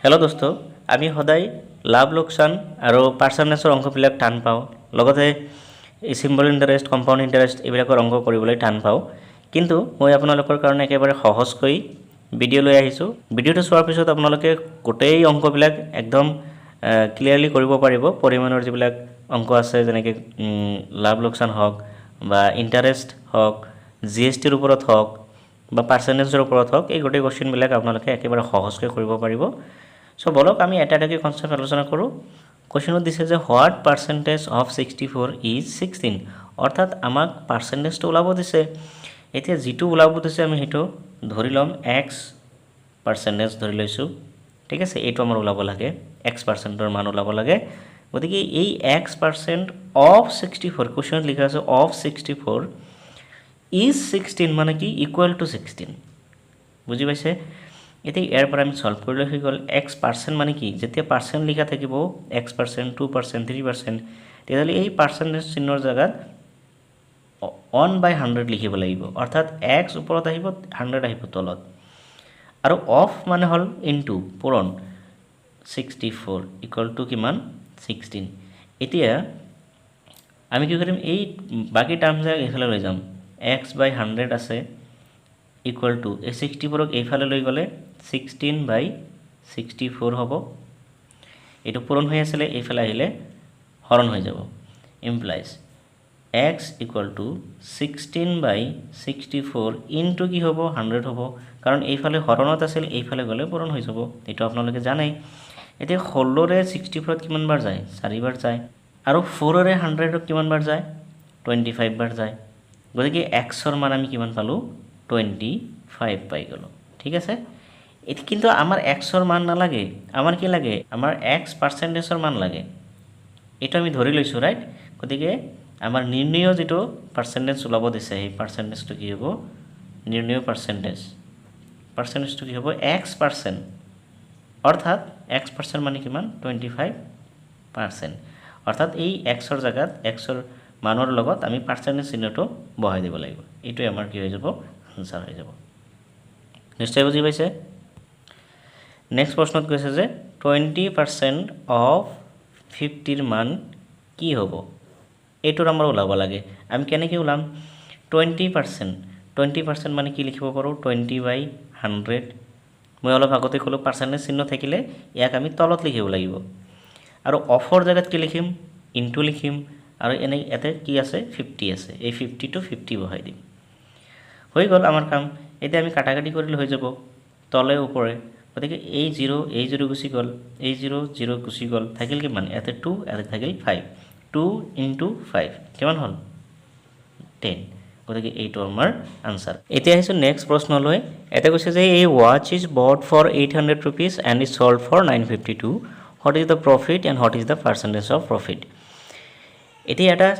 Hello' দোস্ত, আমি সদায় লাভ লোকচান আৰু পাৰ্চেণ্টেজৰ অংকবিলাক টান পাওঁ, লগতে এই চিম্বল ইণ্টাৰেষ্ট, কম্পাউণ্ড ইণ্টাৰেষ্ট এইবিলাকৰ অংক কৰিবলৈ টান পাওঁ। কিন্তু মই আপোনালোকৰ কাৰণে একেবাৰে সহজকৈ ভিডিঅ' লৈ আহিছোঁ। ভিডিঅ'টো চোৱাৰ পিছত আপোনালোকে গোটেই অংকবিলাক একদম ক্লিয়াৰলি কৰিব পাৰিব। পৰিমাণৰ যিবিলাক অংক আছে, যেনেকৈ লাভ লোকচান হওক বা ইণ্টাৰেষ্ট হওক, GSTৰ ওপৰত হওক বা পাৰ্চেণ্টেজৰ ওপৰত হওক, এই গোটেই কুৱেশ্যনবিলাক আপোনালোকে একেবাৰে সহজকৈ কৰিব পাৰিব। চ' বলক আমি এটা এটাকৈ কনচেপ্ট আলোচনা কৰোঁ। কুৱেশ্যনত দিছে যে হোৱাট পাৰ্চেণ্টেজ অফ 64 ইজ 16, অৰ্থাৎ আমাক পাৰ্চেণ্টেজটো ওলাব দিছে। এতিয়া যিটো ওলাব দিছে আমি সেইটো ধৰি ল'ম এক্স পাৰ্চেণ্টেজ ধৰি লৈছোঁ, ঠিক আছে। এইটো আমাৰ ওলাব লাগে, এক্স পাৰ্চেণ্টৰ মান ওলাব লাগে। গতিকে এই এক্স পাৰ্চেণ্ট অফ 64, কুৱেশ্যনত লিখা আছে অফ 64 ইজ 16 মানে কি ইকুৱেল টু 16, বুজি পাইছে। এতিয়া ইয়াৰ পৰা আমি সলভ কৰিলে হৈ গ'ল এক্স পাৰ্চেণ্ট মানে কি, যেতিয়া পাৰ্চেণ্ট লিখা থাকিব এক্স পাৰ্চেণ্ট, 2%, 3%, তেতিয়াহ'লে এই পাৰ্চেণ্টেজ চিহ্নৰ জেগাত 1/100 লিখিব লাগিব, অৰ্থাৎ এক্স ওপৰত আহিব, 100 আহিব তলত। আৰু অফ মানে হ'ল ইনটু, পূৰণ, 64 ইকুৱেল টু কিমান 16। এতিয়া আমি কি কৰিম, এই বাকী টাৰ্মবিলাক এইফালে লৈ যাম। x/100 আছে ইকুৱেল টু এই 64ক এইফালে লৈ গ'লে 16/64 হ'ব। এইটো পূৰণ হৈ আছিলে, এইফালে আহিলে হৰণ হৈ যাব। Implies x equal to 16/64 into কি হ'ব 100 হ'ব, কাৰণ এইফালে হৰণত আছিল, এইফালে গ'লে পূৰণ হৈ যাব, এইটো আপোনালোকে জানেই। এতিয়া 16ৰে 64ত কিমান বাৰ যায়, 4 বাৰ যায়, আৰু 4ৰে 100ত কিমান বাৰ যায়, 25 বাৰ যায়। গতিকে এক্সৰ মান আমি কিমান পালোঁ, 25 পাই গ'লোঁ, ঠিক আছে। এটি কিন্তু আমাৰ এক্সৰ মান নালাগে, আমাৰ কি লাগে, আমাৰ এক্স পাৰ্চেণ্টেজৰ মান লাগে। এইটো আমি ধৰি লৈছোঁ, ৰাইট। গতিকে আমাৰ নিৰ্ণয় যিটো পাৰ্চেণ্টেজ ওলাব দিছে, সেই পাৰ্চেণ্টেজটো কি হ'ব, নিৰ্ণয় পাৰ্চেণ্টেজটো কি হ'ব, এক্স পাৰ্চেণ্ট, অৰ্থাৎ এক্স পাৰ্চেণ্ট মানে কিমান 25%, অৰ্থাৎ এই এক্সৰ জেগাত এক্সৰ মানৰ লগত আমি পাৰ্চেণ্টেজ চিহ্নটো বহাই দিব লাগিব। এইটোৱে আমাৰ কি হৈ যাব, আনচাৰ হৈ যাব। নিশ্চয় বুজি পাইছে। নেক্সট প্ৰশ্নত কৈছে যে 20% অফ 50ৰ মান কি হ'ব, এইটোৰ আমাৰ ওলাব লাগে। আমি কেনেকৈ ওলাম, 20% মানে কি লিখিব পাৰোঁ, 20/100। মই অলপ আগতে ক'লোঁ পাৰ্চেণ্টেজ চিহ্ন থাকিলে ইয়াক আমি তলত লিখিব লাগিব, আৰু অফৰ জেগাত কি লিখিম, ইনটু লিখিম, আৰু এনে ইয়াতে কি আছে 50 আছে, এই 50টো 50 বহাই দিম, হৈ গ'ল আমাৰ কাম। এতিয়া আমি কাটাকাটি কৰিলে হৈ যাব তলে ওপৰে। গতিকে এই 0 গুচি গ'ল, এই 0 গুচি গ'ল, থাকিল কিমান, ইয়াতে 2, ইয়াতে থাকিল 5, 2 × 5 কিমান হ'ল 10। গতিকে এইটো আমাৰ আনচাৰ। এতিয়া আহিছোঁ নেক্সট প্ৰশ্নলৈ। এটা কৈছে যে এই watch is bought for 800 rupees and is sold for 952, what is the profit and what is the percentage of profit. এতিয়া এটা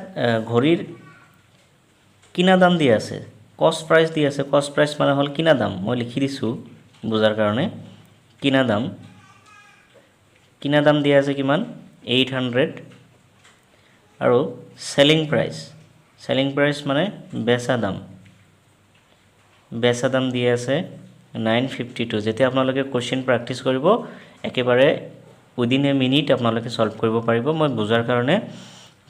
ঘড়ীৰ কিনা দাম দি আছে, কষ্ট প্ৰাইচ দি আছে। কষ্ট প্ৰাইচ মানে হ'ল কিনা দাম, মই লিখি দিছোঁ বুজাৰ কাৰণে। কিনা দাম দিয়া আছে কিমান 800, আৰু চেলিং প্ৰাইচ মানে বেচা দাম দি আছে 952। যেতিয়া আপোনালোকে কুৱেশ্যন প্ৰেক্টিছ কৰিব, একেবাৰে উইদিন এ মিনিট আপোনালোকে সলভ কৰিব পাৰিব। মই বুজাৰ কাৰণে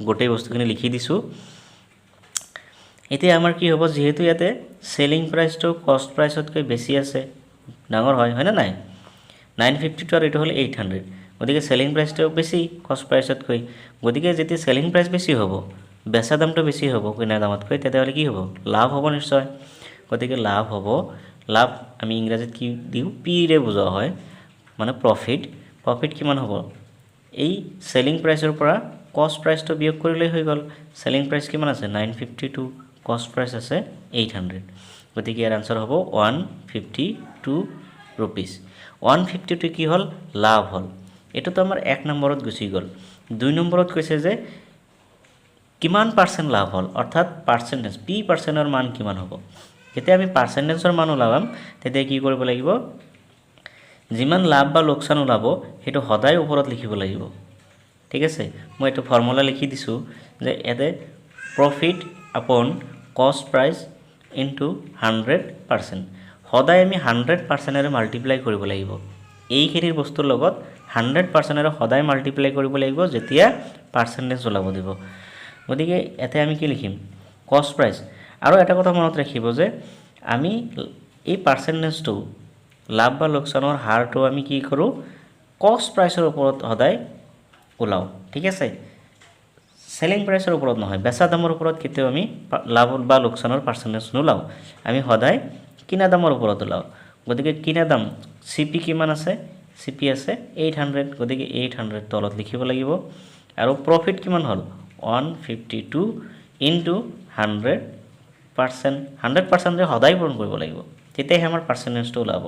গোটেই বস্তুখিনি লিখি দিছোঁ। এতিয়া আমাৰ কি হ'ব, যিহেতু ইয়াতে চেলিং প্ৰাইচটো কষ্ট প্ৰাইচতকৈ বেছি আছে, ডাঙৰ হয়নে নাই, 952 আৰু এইটো হ'ল 800, গতিকে চেলিং প্ৰাইচটো বেছি কষ্ট প্ৰাইচতকৈ। গতিকে যেতিয়া চেলিং প্ৰাইচ বেছি হ'ব, বেচা দামটো বেছি হ'ব কিনা দামতকৈ, তেতিয়াহ'লে কি হ'ব, লাভ হ'ব নিশ্চয়। গতিকে লাভ হ'ব, লাভ আমি ইংৰাজীত কি দিওঁ, পিৰে বুজোৱা হয়, মানে প্ৰফিট কিমান হ'ব, এই চেলিং প্ৰাইচৰ পৰা কষ্ট প্ৰাইচটো বিয়োগ কৰিলেই হৈ গ'ল। চেলিং প্ৰাইচ কিমান আছে 952, কষ্ট প্ৰাইচ আছে 800, গতিকে ইয়াৰ আনচাৰ হ'ব 152 rupees। 152 কি হ'ল, লাভ হ'ল। এইটোতো আমাৰ 1 নম্বৰত গুচি গ'ল। 2 নম্বৰত কৈছে যে কিমান পাৰ্চেণ্ট লাভ হ'ল, অৰ্থাৎ পাৰ্চেণ্টেজ, P% মান কিমান হ'ব। যেতিয়া আমি পাৰ্চেণ্টেজৰ মান ওলাম, তেতিয়া কি কৰিব লাগিব, যিমান লাভ বা লোকচান ওলাব সেইটো সদায় ওপৰত লিখিব লাগিব, ঠিক আছে। মই এইটো ফৰ্মুলা লিখি দিছোঁ যে ইয়াতে প্ৰফিট আপন কষ্ট প্ৰাইচ ইনটু 100%, সদায় আমি 100%ৰে মাল্টিপ্লাই কৰিব লাগিব, এইখিনিৰ বস্তুৰ লগত 100% সদায় মাল্টিপ্লাই কৰিব লাগিব যেতিয়া পাৰ্চেণ্টেজ ওলাব দিব। গতিকে ইয়াতে আমি কি লিখিম কষ্ট প্ৰাইচ। আৰু এটা কথা মনত ৰাখিব যে আমি এই পাৰ্চেণ্টেজটো লাভ বা লোকচানৰ হাৰটো আমি কি কৰোঁ কষ্ট প্ৰাইচৰ ওপৰত সদায় ওলাওঁ, ঠিক আছে, চেলিং প্ৰাইচৰ ওপৰত নহয়। বেচা দামৰ ওপৰত কেতিয়াও আমি লাভ বা লোকচানৰ পাৰ্চেণ্টেজ নোলাওঁ, আমি সদায় কিনা দামৰ ওপৰত ওলাওঁ। গতিকে কিনা দাম CP কিমান আছে, CP আছে 800, গতিকে 800 তলত লিখিব লাগিব। আৰু প্ৰফিট কিমান হ'ল 152 ইনটু 100%, 100% সদায় পূৰণ কৰিব লাগিব, তেতিয়াহে আমাৰ পাৰ্চেণ্টেজটো ওলাব।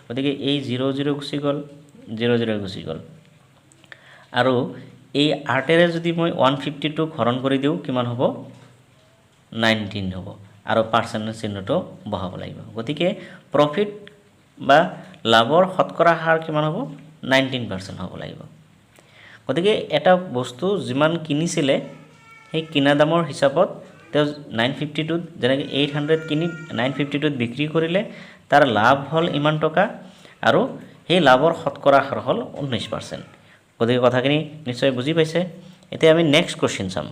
গতিকে এই 00 গুচি গ'ল, 00 গুচি গ'ল। আৰু এই 8ৰে যদি মই 152 হৰণ কৰি দিওঁ কিমান হ'ব 19 হ'ব, আৰু পাৰ্চেণ্টেজ চিহ্নটো বহাব লাগিব। গতিকে প্ৰফিট বা লাভৰ শতকৰা হাৰ কিমান হ'ব 19% হ'ব লাগিব। গতিকে এটা বস্তু যিমান কিনিছিলে সেই কিনা দামৰ হিচাপত তেওঁ 952ত যেনেকৈ 800 কিনি 952ত বিক্ৰী কৰিলে, তাৰ লাভ হ'ল ইমান টকা আৰু সেই লাভৰ শতকৰা হাৰ হ'ল 19%। গতিকে কথাখিনি নিশ্চয় বুজি পাইছে। এতিয়া আমি নেক্সট কুৱেশ্যন চাম।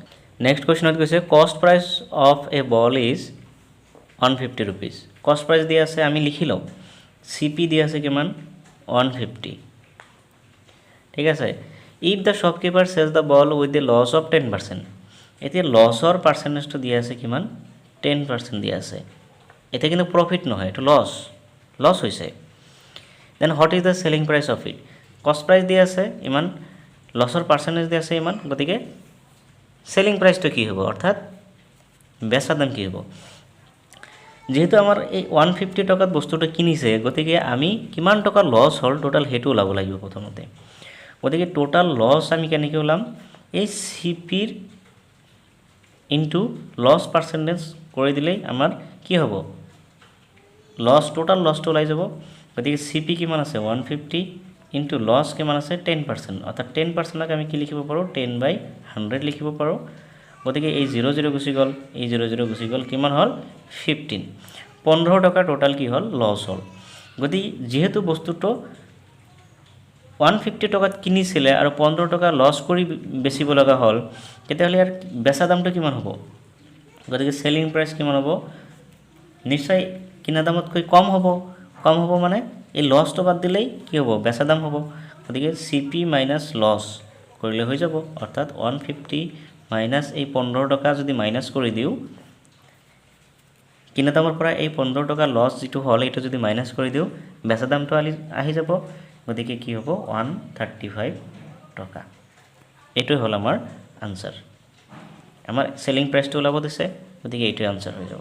নেক্সট কুৱেশ্যনত কৈছে কষ্ট price of A ball is 150 rupees. কষ্ট প্ৰাইচ দিয়া আছে, আমি লিখি লওঁ। CP দিয়া আছে কিমান 150, ঠিক আছে। If the shopkeeper sells the ball with the loss of 10%, এতিয়া লছৰ পাৰ্চেণ্টেজটো দিয়া আছে কিমান 10% দিয়া আছে। এতিয়া কিন্তু প্ৰফিট নহয়, এইটো লছ হৈছে। Then what is the selling price of it, cost price দিয়া আছে ইমান, লছৰ পাৰ্চেণ্টেজ দিয়া আছে ইমান, গতিকে চেলিং প্ৰাইচটো কি হ'ব, অৰ্থাৎ বেচা দাম কি হ'ব। যিহেতু আমাৰ এই 150 টকাত বস্তুটো কিনিছে, গতিকে আমি কিমান টকা লছ হ'ল টোটাল সেইটো ওলাব লাগিব প্ৰথমতে। গতিকে টোটাল লছ আমি কেনেকৈ ওলাম, এই CPৰ ইনটু লছ পাৰ্চেণ্টেজ কৰি দিলেই আমাৰ কি হ'ব টোটাল লছটো ওলাই যাব। গতিকে CP কিমান আছে 150 ইনটু লছ কিমান আছে 10%, অৰ্থাৎ 10%ক আমি কি লিখিব পাৰোঁ 10/100 লিখিব পাৰোঁ। গতিকে এই 00 গুচি গ'ল, এই 00 গুচি গ'ল, কিমান হ'ল 15 টকা টোটাল কি হ'ল লছ হ'ল। গতিকে যিহেতু বস্তুটো 150 টকাত কিনিছিলে আৰু 15 টকা লছ কৰি বেচিব লগা হ'ল, তেতিয়াহ'লে ইয়াৰ বেচা দামটো কিমান হ'ব। গতিকে চেলিং প্ৰাইচ কিমান হ'ব, নিশ্চয় কিনা দামতকৈ কম হ'ব মানে এই লছটো বাদ দিলেই কি হ'ব বেচা দাম হ'ব। গতিকে CP মাইনাছ লছ কৰিলে হৈ যাব, অৰ্থাৎ 150 মাইনাছ এই 15 টকা যদি মাইনাছ কৰি দিওঁ, কিনা দামৰ পৰা এই 15 টকা লছ যিটো হ'ল এইটো যদি মাইনাছ কৰি দিওঁ, বেচা দামটো আহি যাব। গতিকে কি হ'ব 135 টকা। এইটোৱে হ'ল আমাৰ আনচাৰ। আমাৰ চেলিং প্ৰাইচটো ওলাব দিছে, গতিকে এইটোৱে আনচাৰ হৈ যাব।